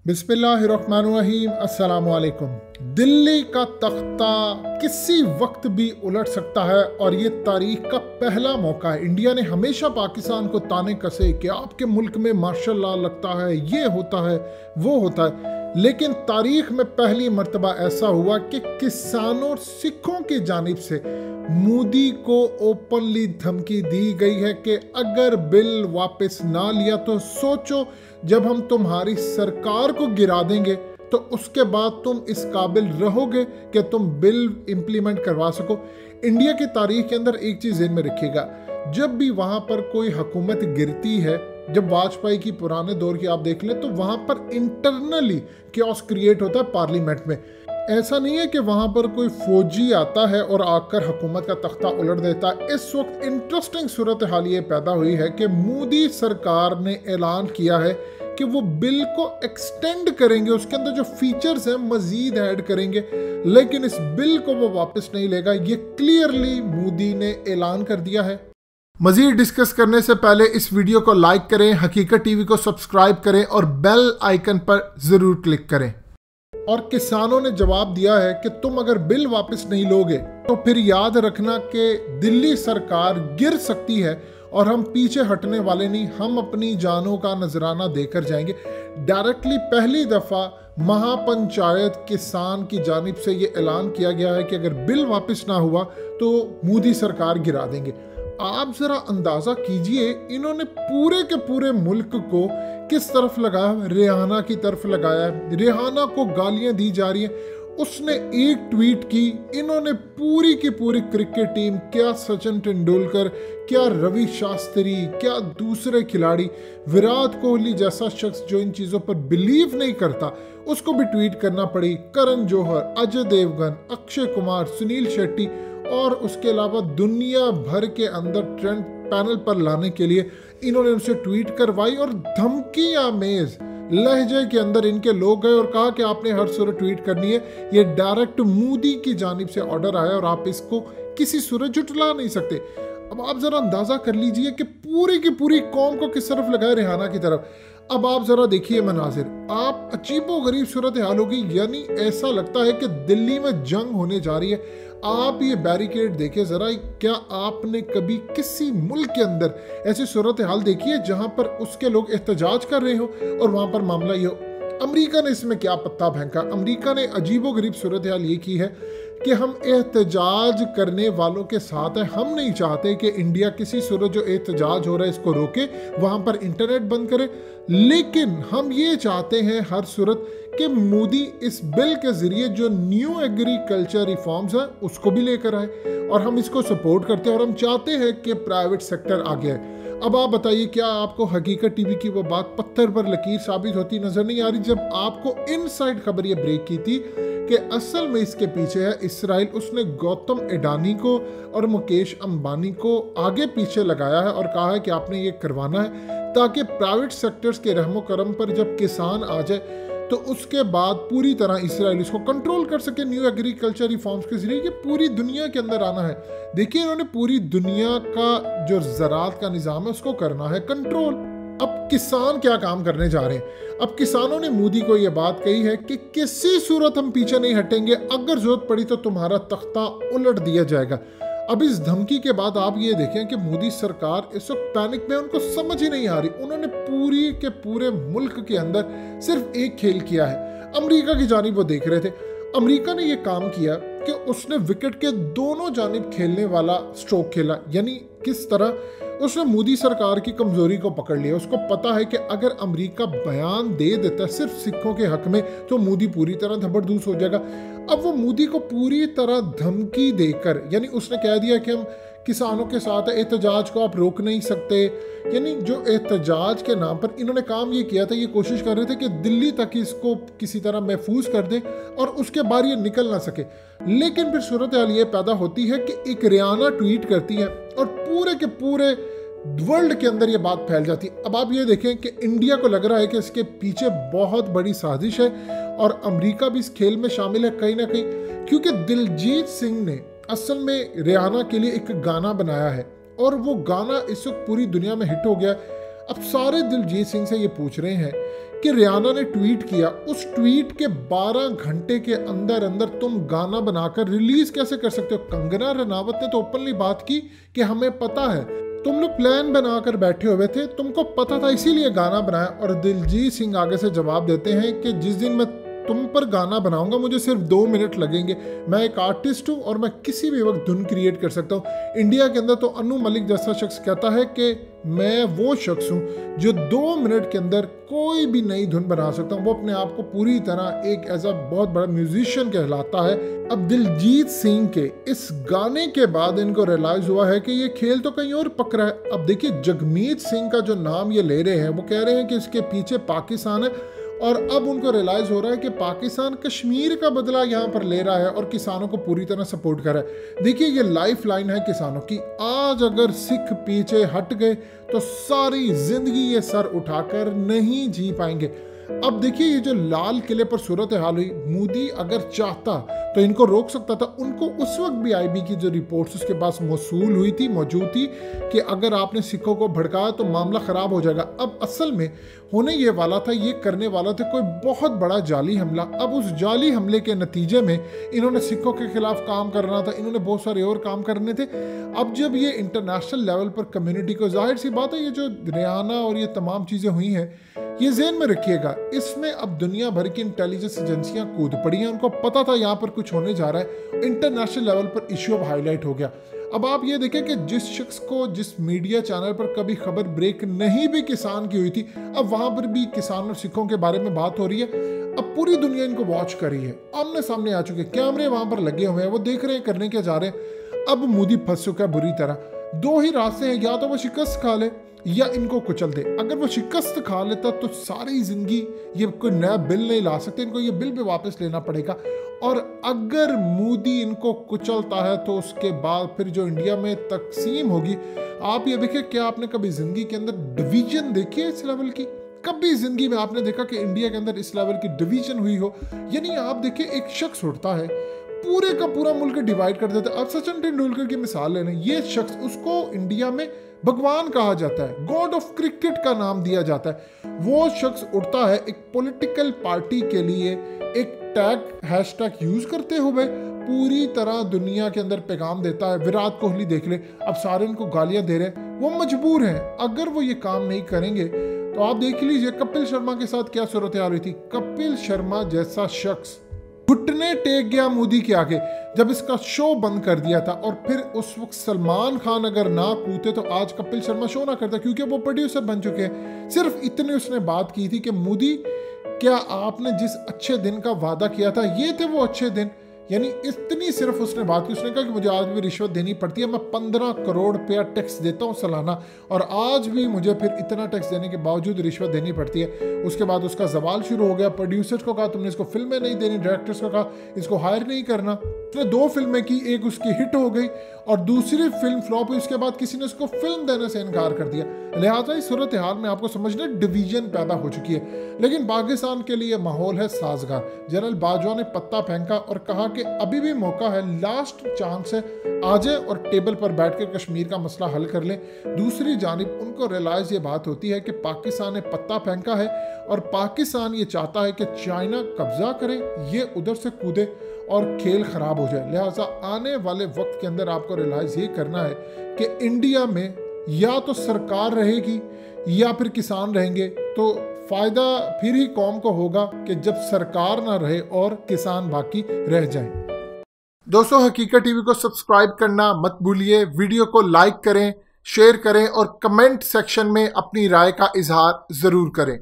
बिस्मिल्लाहिर्रहमानिर्रहीम। अस्सलामुअलैकुम। दिल्ली का तख्ता किसी वक्त भी उलट सकता है और ये तारीख का पहला मौका है। इंडिया ने हमेशा पाकिस्तान को ताने कसे कि आपके मुल्क में मार्शल लॉ लगता है, ये होता है, वो होता है, लेकिन तारीख में पहली मर्तबा ऐसा हुआ कि किसानों और सिखों की जानिब से मोदी को ओपनली धमकी दी गई है कि अगर बिल वापस ना लिया तो सोचो, जब हम तुम्हारी सरकार को गिरा देंगे तो उसके बाद तुम इस काबिल रहोगे कि तुम बिल इंप्लीमेंट करवा सको। इंडिया की तारीख के अंदर एक चीज़ ज़हन में रखिएगा, जब भी वहाँ पर कोई हुकूमत गिरती है, जब वाजपेयी की पुराने दौर की आप देख लें, तो वहाँ पर इंटरनली कैओस क्रिएट होता है पार्लियामेंट में। ऐसा नहीं है कि वहाँ पर कोई फौजी आता है और आकर हुकूमत का तख्ता उलट देता है। इस वक्त इंटरेस्टिंग सूरत हाल ये पैदा हुई है कि मोदी सरकार ने ऐलान किया है कि वो बिल को एक्सटेंड करेंगे, उसके अंदर जो फीचर्स हैं मजीद ऐड करेंगे, लेकिन इस बिल को वो वापस नहीं लेगा। ये क्लियरली मोदी ने ऐलान कर दिया है। मजीद डिस्कस करने से पहले इस वीडियो को लाइक करें, हकीकत टीवी को सब्सक्राइब करें और बेल आइकन पर जरूर क्लिक करें। और किसानों ने जवाब दिया है कि तुम अगर बिल वापस नहीं लोगे तो फिर याद रखना कि दिल्ली सरकार गिर सकती है और हम पीछे हटने वाले नहीं, हम अपनी जानों का नजराना देकर जाएंगे। डायरेक्टली पहली दफा महापंचायत किसान की जानिब से ये ऐलान किया गया है कि अगर बिल वापस ना हुआ तो मोदी सरकार गिरा देंगे। आप जरा अंदाजा कीजिए, इन्होंने पूरे के पूरे मुल्क को किस तरफ लगाया, रिहाना की तरफ लगाया है। रिहाना को गालियां दी जा रही हैं, उसने एक ट्वीट की, इन्होंने पूरी की पूरी क्रिकेट टीम, क्या सचिन तेंदुलकर, क्या रवि शास्त्री, क्या दूसरे खिलाड़ी, विराट कोहली जैसा शख्स जो इन चीज़ों पर बिलीव नहीं करता, उसको भी ट्वीट करना पड़ी। करण जौहर, अजय देवगन, अक्षय कुमार, सुनील शेट्टी और उसके अलावा दुनिया भर के अंदर ट्रेंड पैनल पर लाने के लिए इन्होंने उनसे ट्वीट करवाई और धमकी आमेज लहजे के अंदर इनके लोग गए और कहा कि आपने हर सूरत ट्वीट करनी है। ये डायरेक्ट मोदी की जानिब से ऑर्डर आया और आप इसको किसी सूरत जुटला नहीं सकते। अब आप जरा अंदाजा कर लीजिए कि पूरी की पूरी कौम को किस तरफ लगाए, रिहाना की तरफ। अब आप जरा देखिए मनाजिर, आप अजीबो गरीब सूरत हाल होगी, यानी ऐसा लगता है कि दिल्ली में जंग होने जा रही है। आप ये बैरिकेड देखिए जरा, क्या आपने कभी किसी मुल्क के अंदर ऐसी सूरत हाल देखी है जहां पर उसके लोग एहतजाज कर रहे हो और वहां पर मामला ये हो? अमेरिका ने इसमें क्या पत्ता फेंका? अमेरिका ने अजीबो गरीब सूरत हाल ये की है कि हम एहतजाज करने वालों के साथ हैं। हम नहीं चाहते कि इंडिया किसी सूरत जो एहतजाज हो रहा है इसको रोके, वहां पर इंटरनेट बंद करे, लेकिन हम ये चाहते हैं हर सूरत कि मोदी इस बिल के जरिए जो न्यू एग्रीकल्चर रिफॉर्म्स हैं उसको भी लेकर आए और हम इसको सपोर्ट करते हैं और हम चाहते हैं कि प्राइवेट सेक्टर आगे आए। अब आप बताइए, क्या आपको हकीकत टीवी की वो बात पत्थर पर लकीर साबित होती नजर नहीं आ रही जब आपको इनसाइड खबर ये ब्रेक की थी कि असल में इसके पीछे है इसराइल। उसने गौतम अडानी को और मुकेश अंबानी को आगे पीछे लगाया है और कहा है कि आपने ये करवाना है ताकि प्राइवेट सेक्टर्स के रहमो करम पर जब किसान आ जाए तो उसके बाद पूरी तरह इसराइल इसको कंट्रोल कर सके न्यू एग्रीकल्चर रिफॉर्म्स के जरिए। ये पूरी दुनिया के अंदर आना है। देखिए, इन्होंने पूरी दुनिया का जो ज़राअत का निज़ाम है उसको करना है कंट्रोल। अब किसान क्या काम करने जा रहे हैं? अब किसानों ने मोदी को यह बात कही है कि किसी सूरत हम पीछे नहीं हटेंगे, अगर जरूरत पड़ी तो तुम्हारा तख्ता उलट दिया जाएगा। अब इस धमकी के बाद आप ये देखें कि मोदी सरकार इस वक्त पैनिक में, उनको समझ ही नहीं आ रही। उन्होंने पूरी के पूरे मुल्क के अंदर सिर्फ एक खेल किया है। अमेरिका की जानिब वो देख रहे थे। अमेरिका ने ये काम किया कि उसने विकेट के दोनों जानिब खेलने वाला स्ट्रोक खेला। यानी किस तरह? उसने मोदी सरकार की कमजोरी को पकड़ लिया। उसको पता है कि अगर अमेरिका बयान दे देता है सिर्फ सिखों के हक में तो मोदी पूरी तरह धबरदूस हो जाएगा। अब वो मोदी को पूरी तरह धमकी देकर, यानी उसने कह दिया कि हम किसानों के साथ एहतजाज को आप रोक नहीं सकते। यानी जो एहतजाज के नाम पर इन्होंने काम ये किया था, ये कोशिश कर रहे थे कि दिल्ली तक इसको किसी तरह महफूज कर दें और उसके बाद ये निकल ना सके। लेकिन फिर सूरत हाल ये पैदा होती है कि एक रिहाना ट्वीट करती है और पूरे के पूरे वर्ल्ड के अंदर ये बात फैल जाती है। अब आप ये देखें कि इंडिया को लग रहा है कि इसके पीछे बहुत बड़ी साजिश है और अमेरिका भी इस खेल में शामिल है कहीं ना कहीं, क्योंकि दिलजीत सिंह ने असल में रिहाना के लिए एक गाना बनाया है और वो गाना इस वक्त पूरी दुनिया में हिट हो गया। अब सारे दिलजीत सिंह से ये पूछ रहे हैं कि रियाना ने ट्वीट किया, उस ट्वीट के 12 घंटे के अंदर अंदर तुम गाना बनाकर रिलीज कैसे कर सकते हो? कंगना रनावत ने तो ओपनली बात की कि हमें पता है, तुम लोग प्लान बनाकर बैठे हुए थे, तुमको पता था इसीलिए गाना बनाया। और दिलजीत सिंह आगे से जवाब देते हैं कि जिस दिन मैं तुम पर गाना बनाऊंगा मुझे सिर्फ 2 मिनट लगेंगे, मैं एक आर्टिस्ट हूं और मैं किसी भी वक्त धुन क्रिएट कर सकता हूं। इंडिया के अंदर तो अनु मलिक जैसा शख्स कहता है कि मैं वो शख्स हूं जो 2 मिनट के अंदर कोई भी नई धुन बना सकता हूं। वो अपने आप को पूरी तरह एक ऐसा बहुत बड़ा म्यूजिशियन कहलाता है। अब दिलजीत सिंह के इस गाने के बाद इनको रियलाइज हुआ है कि ये खेल तो कहीं और पक रहा है। अब देखिए, जगमीत सिंह का जो नाम ये ले रहे हैं, वो कह रहे हैं कि इसके पीछे पाकिस्तान है, और अब उनको रियलाइज हो रहा है कि पाकिस्तान कश्मीर का बदला यहाँ पर ले रहा है और किसानों को पूरी तरह सपोर्ट कर रहा है। देखिए, ये लाइफ लाइन है किसानों की। आज अगर सिख पीछे हट गए तो सारी जिंदगी ये सर उठाकर नहीं जी पाएंगे। अब देखिए, ये जो लाल किले पर सूरत हाल हुई, मोदी अगर चाहता तो इनको रोक सकता था। उनको उस वक्त भी आईबी की जो रिपोर्ट्स उसके पास मौजूद थी कि अगर आपने सिखों को भड़काया तो मामला खराब हो जाएगा। अब असल में होने ये वाला था, ये करने वाला था कोई बहुत बड़ा जाली हमला। अब उस जाली हमले के नतीजे में इन्होंने सिखों के खिलाफ काम करना था, इन्होंने बहुत सारे और काम करने थे। अब जब ये इंटरनेशनल लेवल पर कम्युनिटी को, जाहिर सी बात है, ये जो रियाना और ये तमाम चीज़ें हुई हैं, ये ज़हन में रखिएगा, इसमें अब दुनिया भर की इंटेलिजेंस एजेंसियां कूद पड़ी हैं। उनको पता था यहाँ पर कुछ होने जा रहा है। इंटरनेशनल लेवल पर इश्यू अब हाईलाइट हो गया। अब आप ये देखें कि जिस शख्स को, जिस मीडिया चैनल पर कभी खबर ब्रेक नहीं भी किसान की हुई थी, अब वहां पर भी किसान और सिखों के बारे में बात हो रही है। अब पूरी दुनिया इनको वॉच कर रही है, आमने सामने आ चुके, कैमरे वहां पर लगे हुए हैं, वो देख रहे हैं करने क्या जा रहे हैं। अब मोदी फंस चुका है बुरी तरह। 2 ही रास्ते हैं, या तो वो शिकस्त खा ले या इनको कुचल दे। अगर वो शिकस्त खा लेता तो सारी जिंदगी ये कोई नया बिल नहीं ला सकते, इनको ये बिल भी वापस लेना पड़ेगा। और अगर मोदी इनको कुचलता है तो उसके बाद फिर जो इंडिया में तकसीम होगी, आप ये देखिए, क्या आपने कभी जिंदगी के अंदर डिवीजन देखी है इस लेवल की? कभी जिंदगी में आपने देखा कि इंडिया के अंदर इस लेवल की डिवीजन हुई हो? यानी आप देखिए, एक शख्स उठता है, पूरे का पूरा मुल्क डिवाइड कर देता है। अब सचिन तेंदुलकर की मिसाल लेना, ये शख्स, उसको इंडिया में भगवान कहा जाता है, गॉड ऑफ क्रिकेट का नाम दिया जाता है। वो शख्स उठता है एक पॉलिटिकल पार्टी के लिए, एक टैग हैशटैग यूज करते हुए पूरी तरह दुनिया के अंदर पैगाम देता है। विराट कोहली देख ले, अब सारे इनको गालियां दे रहे हैं, वो मजबूर हैं। अगर वो ये काम नहीं करेंगे तो आप देख लीजिए कपिल शर्मा के साथ क्या सूरत हाल हुई थी। कपिल शर्मा जैसा शख्स घुटने टेक गया मोदी के आगे जब इसका शो बंद कर दिया था, और फिर उस वक्त सलमान खान अगर ना कूदते तो आज कपिल शर्मा शो ना करता, क्योंकि वो प्रोड्यूसर बन चुके हैं। सिर्फ इतने उसने बात की थी कि मोदी, क्या आपने जिस अच्छे दिन का वादा किया था, ये थे वो अच्छे दिन? यानी इतनी सिर्फ उसने बात की। उसने कहा कि मुझे आज भी रिश्वत देनी पड़ती है, मैं 15 करोड़ रुपया टैक्स देता हूँ सालाना, और आज भी मुझे फिर इतना टैक्स देने के बावजूद रिश्वत देनी पड़ती है। उसके बाद उसका सवाल शुरू हो गया, प्रोड्यूसर्स को कहा तुमने इसको फिल्में नहीं देनी, डायरेक्टर्स को कहा इसको हायर नहीं करना। उसने 2 फिल्में की, एक उसकी हिट हो गई और दूसरी फिल्म फ्लॉप हुई। उसके बाद किसी ने उसको फिल्म देने से इनकार कर दिया। लिहाजा इस सूरत हाल में आपको समझना डिवीजन पैदा हो चुकी है। लेकिन पाकिस्तान के लिए माहौल है साजगार। जनरल बाजवा ने पत्ता फेंका और कहा कि अभी भी मौका है, लास्ट चांस है, आ जाए और टेबल पर बैठकर कश्मीर का मसला हल कर लें। दूसरी जानिब उनको रियलाइज ये बात होती है कि पाकिस्तान ने पत्ता फेंका है और पाकिस्तान ये चाहता है कि चाइना कब्जा करे, ये उधर से कूदे और खेल खराब हो जाए। लिहाजा आने वाले वक्त के अंदर आपको रियलाइज ये करना है कि इंडिया में या तो सरकार रहेगी या फिर किसान रहेंगे। तो फायदा फिर ही कौम को होगा कि जब सरकार ना रहे और किसान बाकी रह जाएं। दोस्तों, हकीकत टीवी को सब्सक्राइब करना मत भूलिए, वीडियो को लाइक करें, शेयर करें और कमेंट सेक्शन में अपनी राय का इजहार जरूर करें।